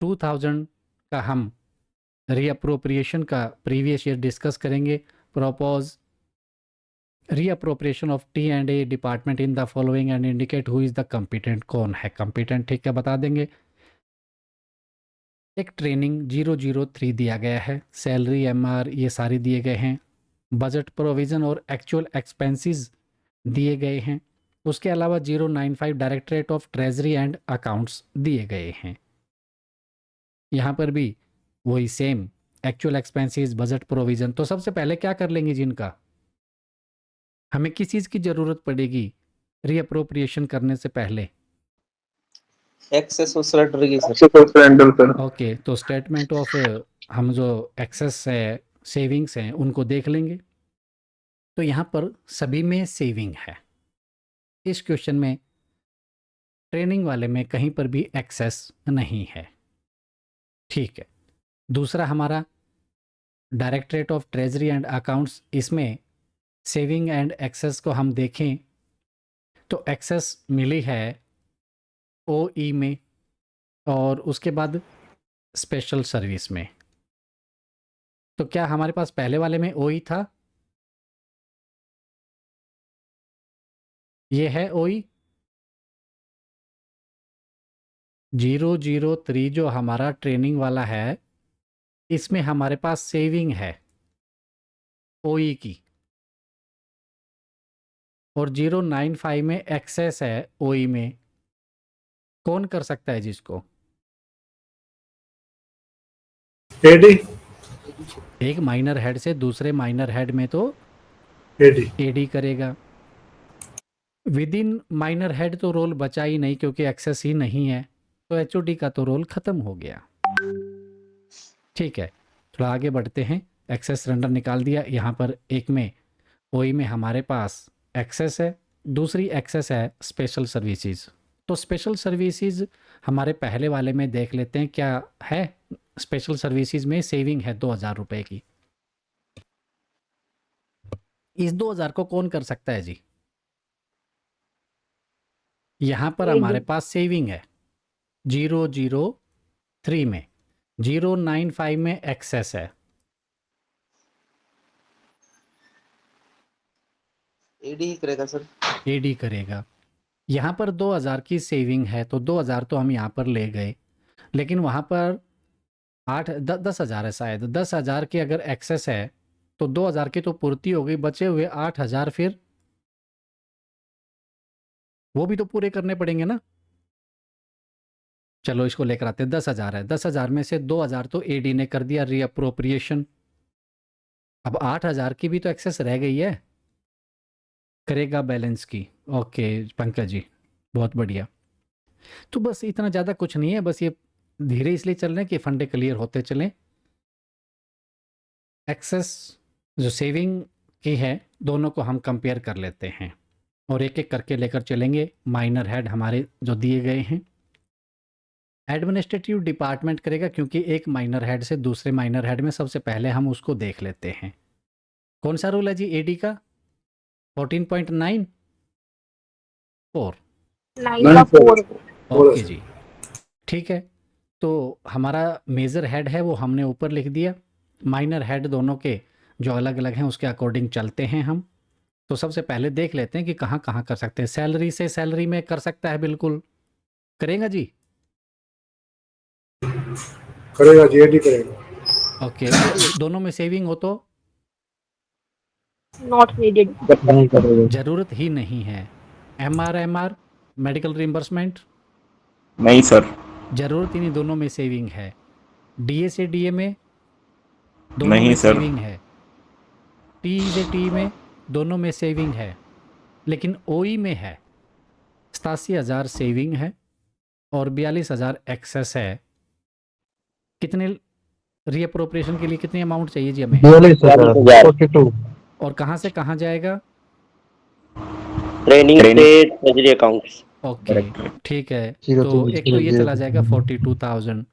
2000 का हम रीअप्रोप्रिएशन का प्रीवियस ईयर डिस्कस करेंगे। Propose reappropriation of T&A department in the following and indicate who is the competent. कौन है कॉम्पिटेंट, ठीक है, बता देंगे। एक ट्रेनिंग 003 दिया गया है, सैलरी MR ये सारे दिए गए हैं, बजट प्रोविज़न और एक्चुअल एक्सपेंसेस दिए गए हैं। उसके अलावा 095 directorate of treasury and accounts दिए गए हैं। यहाँ पर भी वही same actual expenses, budget provision. तो सबसे पहले क्या कर लेंगे जिनका, हमें किस चीज़ की ज़रूरत पड़ेगी रीअप्रोप्रिएशन करने से पहले? एक्सेस और सरेंडर की सर। एक्सेस और सरेंडर सर। ओके, तो स्टेटमेंट ऑफ हम जो एक्सेस है, सेविंग्स हैं, उनको देख लेंगे। तो यहाँ पर सभी में सेविंग है। इस क्वेश्चन में ट्रेनिंग वाले में कहीं पर भी एक्सेस नहीं है, ठीक है। दूसरा हमारा directorate of treasury and accounts, इसमें सेविंग एंड एक्सेस को हम देखें तो एक्सेस मिली है OE में और उसके बाद स्पेशल सर्विस में। तो क्या हमारे पास पहले वाले में OE था? ये है OE 003 जो हमारा ट्रेनिंग वाला है, इसमें हमारे पास सेविंग है OE की, और 095 में एक्सेस है OE में। कौन कर सकता है जिसको? एडी एक माइनर हेड से दूसरे माइनर हेड में तो एडी AD करेगा। विद इन माइनर हेड तो रोल बचा ही नहीं क्योंकि एक्सेस ही नहीं है, तो HOD का तो रोल खत्म हो गया, ठीक है। थोड़ा आगे बढ़ते हैं। एक्सेस सरेंडर निकाल दिया। यहाँ पर एक में OE में हमारे पास एक्सेस है, दूसरी एक्सेस है स्पेशल सर्विसेज। तो स्पेशल सर्विसेज हमारे पहले वाले में देख लेते हैं क्या है। स्पेशल सर्विसेज में सेविंग है 2000 रुपए की। इस 2000 को कौन कर सकता है जी? यहाँ पर हमारे पास सेविंग है 003 में, 095 में एक्सेस है, एडी ही करेगा सर। AD करेगा। यहाँ पर 2000 की सेविंग है तो 2000 तो हम यहाँ पर ले गए, लेकिन वहाँ पर 10,000 है शायद। 10,000 की अगर एक्सेस है तो 2000 की तो पूर्ति हो गई, बचे हुए 8,000 फिर वो भी तो पूरे करने पड़ेंगे ना। चलो इसको लेकर आते हैं। 10,000 है, 10,000 में से 2,000 तो AD ने कर दिया रीअप्रोप्रिएशन। अब 8,000 की भी तो एक्सेस रह गई है, करेगा बैलेंस की। ओके पंकज जी, बहुत बढ़िया। तो बस इतना ज़्यादा कुछ नहीं है, बस ये धीरे इसलिए चल रहे हैं कि फंडे क्लियर होते चलें। एक्सेस जो सेविंग की है दोनों को हम कंपेयर कर लेते हैं और एक एक करके लेकर चलेंगे। माइनर हेड हमारे जो दिए गए हैं, एडमिनिस्ट्रेटिव डिपार्टमेंट करेगा क्योंकि एक माइनर हेड से दूसरे माइनर हेड में सबसे पहले हम उसको देख लेते हैं। कौन सा रूल है जी AD का? 14.9 4। 94 ओके जी, ठीक है। तो हमारा मेजर हेड है वो हमने ऊपर लिख दिया। माइनर हेड दोनों के जो अलग अलग हैं उसके अकॉर्डिंग चलते हैं हम। तो सबसे पहले देख लेते हैं कि कहाँ कहाँ कर सकते हैं। सैलरी से सैलरी में कर सकता है, बिल्कुल करेगा जी। करेगा जी, एडी करेगा। ओके, दोनों में सेविंग हो तो नॉट नीडेड। नहीं करेगा। ज़रूरत ही नहीं है। MR मेडिकल रिम्बर्समेंट नहीं सर। ज़रूरत ही नहीं, दोनों में सेविंग है। DA से DA में दोनों नहीं में सर। सेविंग है। TE से TE में दोनों में सेविंग है, लेकिन OE में है 87,000 सेविंग है और 42,000 एक्सेस है। कितने रीअप्रोप्रिएशन के लिए कितनी अमाउंट चाहिए जी हमें? 42,000 और कहाँ से कहाँ जाएगा? ट्रेनिंग से ट्रेजरी अकाउंट्स। ओके ठीक है, तो एक तो ये चला जाएगा 42,000।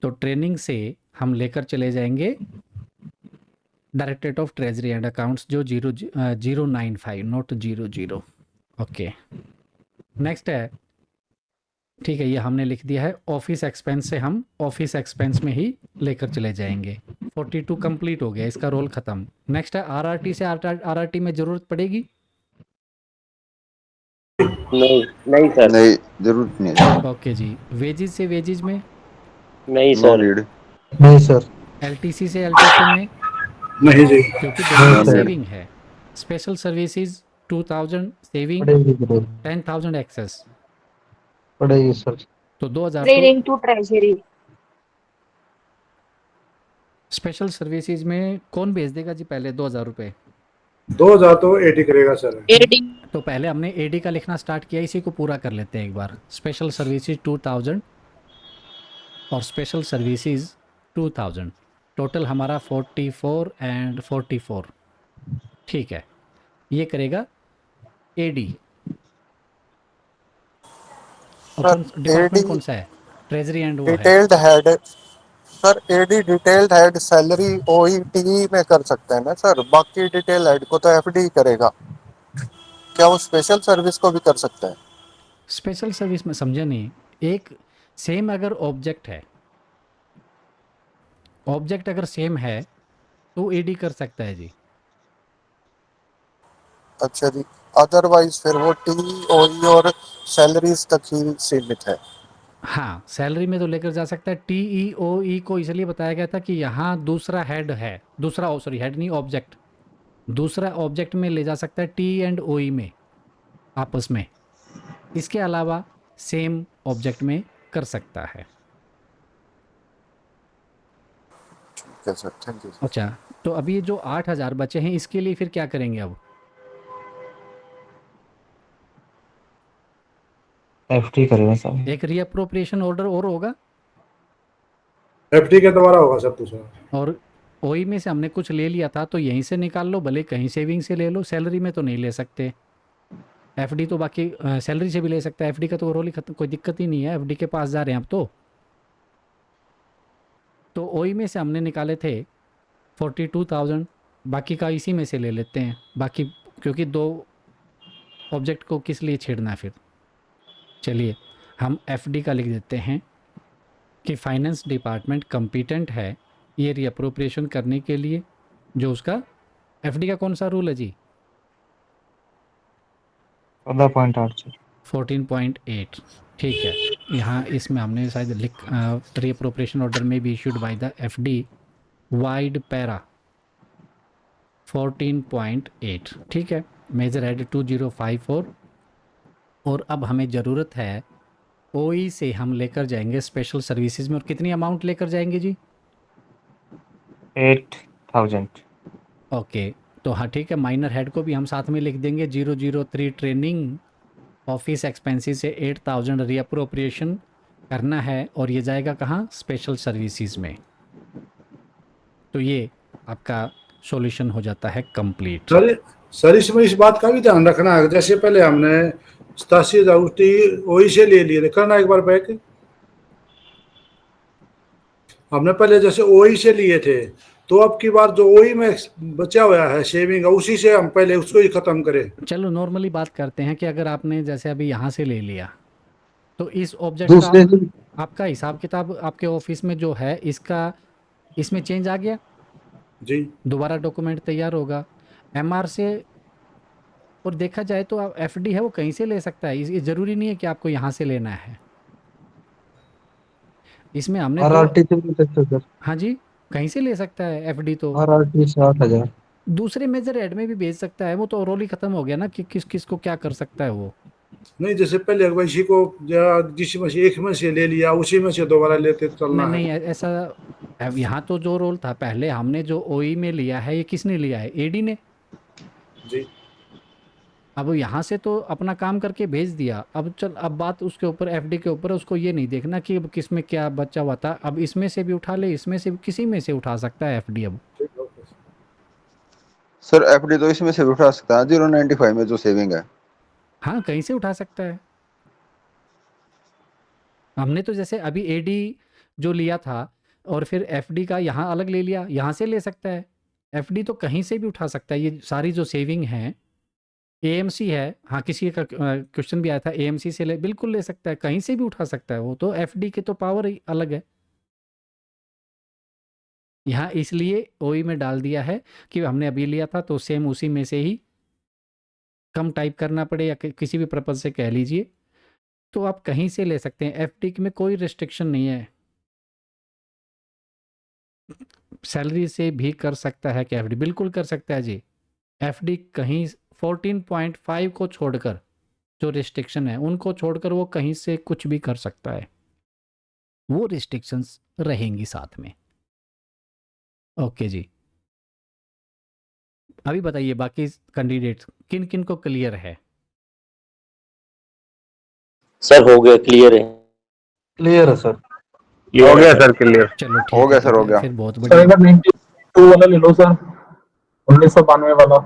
तो ट्रेनिंग से हम लेकर चले जाएंगे directorate of treasury and accounts जो 095 नॉट 00। ओके, नेक्स्ट है ठीक है, ये हमने लिख दिया है। ऑफिस एक्सपेंस से हम ऑफिस एक्सपेंस में ही लेकर चले जाएंगे। 42 कंप्लीट हो गया, इसका रोल खत्म। नेक्स्ट है आरआरटी से आरआरटी में जरूरत पड़ेगी? नहीं नहीं सर। नहीं, जरूरत नहीं है। ओके जी। वेजिज से वेजिज में? नहीं नो सर। नीड। नहीं सर। एलटीसी से एलटीसी में? नहीं जी। क्योंकि दोनों में सर। सेविंग है। स्पेशल सर्विसेज 2000 सेविंग, पड़ेगी पड़ेगी 10,000 एक्सेस, पड़ेगी सर। तो 2000 तो Trading to treasury. Special services में कौन भेज देगा जी पहले 2000 रुपये? 2000 तो एडी करेगा सर। AD. तो पहले हमने एडी का लिखना स्टार्ट किया, इसी को पूरा कर लेते हैं एक बार। स्पेशल सर्विसेज 2000 और स्पेशल सर्विसेज 2000, टोटल हमारा 44 एंड 44। ठीक है, ये करेगा एडी। और कौन डिपार्टमेंट कौन सा है? ट्रेजरी एंड वो है। Detailed head sir, AD detailed head salary OET में कर सकते हैं ना सर, बाकी डिटेल हेड को तो एफडी करेगा। क्या वो स्पेशल सर्विस को भी कर सकते हैं? स्पेशल सर्विस में समझा नहीं। एक सेम अगर ऑब्जेक्ट है, ऑब्जेक्ट अगर सेम है तो एडी कर सकता है जी। अच्छा जी, अदरवाइज फिर वो टीओई और सैलरीज तक ही सीमित है। हाँ, सैलरी में तो लेकर जा सकता है। टीईओई को इसलिए बताया गया था कि यहाँ दूसरा हेड है, दूसरा सॉरी हेड नहीं, ऑब्जेक्ट, दूसरा ऑब्जेक्ट में ले जा सकता है, टी एंड ओई में आपस में। इसके अलावा सेम ऑब्जेक्ट में कर सकता है। ठीक है सर, थैंक यू। अच्छा, तो अभी ये जो 8000 बचे हैं इसके लिए फिर क्या करेंगे अब? एफडी करेगा सर। एक रीअप्रोप्रिएशन ऑर्डर और होगा, एफडी के द्वारा होगा सब कुछ। और ओई में से हमने कुछ ले लिया था तो यहीं से निकाल लो, भले कहीं सेविंग से ले लो। सैलरी में तो नहीं ले सकते। एफडी तो बाकी सैलरी से भी ले सकता है। एफडी का तो रोल ही खत्म, कोई दिक्कत ही नहीं है। एफडी के पास जा रहे हैं अब तो ओई में से हमने निकाले थे 42,000, बाकी का इसी में से ले लेते हैं बाकी, क्योंकि दो ऑब्जेक्ट को किस लिए छेड़ना है फिर। चलिए हम एफडी का लिख देते हैं कि फाइनेंस डिपार्टमेंट कम्पिटेंट है ये रीअप्रोप्रिएशन करने के लिए। जो उसका एफडी का कौन सा रूल है जी? 14.8 सर। 14.8। ठीक है, यहाँ इसमें हमने शायद लिख रीअप्रोप्रिएशन ऑर्डर में भी issued by the FD wide para 14.8। ठीक है, मेजर हेड 2054। और अब हमें ज़रूरत है ओई से हम लेकर जाएंगे स्पेशल सर्विसेज में। और कितनी अमाउंट लेकर जाएंगे जी? 8000। ओके, तो हाँ ठीक है, माइनर हेड को भी हम साथ में लिख देंगे। 003 ट्रेनिंग ऑफिस एक्सपेंसेस से 8000 रीअप्रोप्रिएशन करना है, और ये जाएगा कहाँ? स्पेशल सर्विसेज में। तो ये आपका सॉल्यूशन हो जाता है कंप्लीट। सर इसमें इस बात का भी ध्यान रखना है, जैसे पहले हमने 87,000 ओई से ले लिए थे, करना एक बार बैक। हमने पहले जैसे ओई से लिए थे, तो अब की बार जो ओई में बचा हुआ है सेविंग, उसी से हम पहले उसको ही खत्म करें। चलो नॉर्मली बात करते हैं कि अगर आपने जैसे अभी यहाँ से ले लिया तो इस ऑब्जेक्ट का आपका हिसाब किताब आपके ऑफिस में जो है इसका, इसमें चेंज आ गया जी, दोबारा डॉक्यूमेंट तैयार होगा एमआर से। और देखा जाए तो आप एफडी है वो कहीं से ले सकता है, ये ज़रूरी नहीं है कि आपको यहाँ से लेना है। इसमें हमने आरआरटी से भी सकते सर। हाँ जी, कहीं से ले सकता है एफडी तो। आरआरटी से 8000। दूसरे मेजर हेड में भी भेज सकता है, वो तो रोल ही खत्म हो गया ना कि किस किस को क्या कर सकता है वो। नहीं, जैसे पहले इसी को जिस में से एक में से ले लिया, उसी में से दोबारा लेते चलना नहीं है। नहीं ऐसा, अब यहाँ तो जो रोल था पहले हमने जो ओई में लिया है, ये किसने लिया है? एडी ने। जी, अब यहाँ से तो अपना काम करके भेज दिया। अब चल, अब बात उसके ऊपर एफडी के ऊपर, उसको ये नहीं देखना कि अब किस में क्या बचा हुआ था। अब इसमें से भी उठा ले, इसमें से भी, किसी में से उठा सकता है एफडी अब। सर एफडी तो इसमें से भी उठा सकता है, 095 में जो सेविंग है। हाँ, कहीं से उठा सकता है। हमने तो जैसे अभी एडी जो लिया था और फिर एफडी का यहाँ अलग ले लिया, यहाँ से ले सकता है। एफडी तो कहीं से भी उठा सकता है। ये सारी जो सेविंग है एएमसी है, हाँ किसी का क्वेश्चन भी आया था एएमसी से बिल्कुल ले सकता है, कहीं से भी उठा सकता है, वो तो एफडी के तो पावर ही अलग है। यहाँ इसलिए ओई में डाल दिया है कि हमने अभी लिया था तो सेम उसी में से ही कम टाइप करना पड़े या किसी भी पर्पज से कह लीजिए, तो आप कहीं से ले सकते हैं। एफडी में कोई रिस्ट्रिक्शन नहीं है, सैलरी से भी कर सकता है कि एफडी बिल्कुल कर सकता है जी। एफडी कहीं 14.5 को छोड़कर जो रिस्ट्रिक्शन है उनको छोड़कर वो कहीं से कुछ भी कर सकता है, वो रिस्ट्रिक्शंस रहेंगी साथ में। ओके जी, अभी बताइए बाकी कैंडिडेट किन किन को क्लियर है? सर हो गया, क्लियर है। क्लियर है सर। हो गया सर क्लियर। चलो ठीक हो गया है, सर, हो गया। फिर बहुत सर बढ़िया। एक बार 92 वाला ले लो सर, 1992 वाला।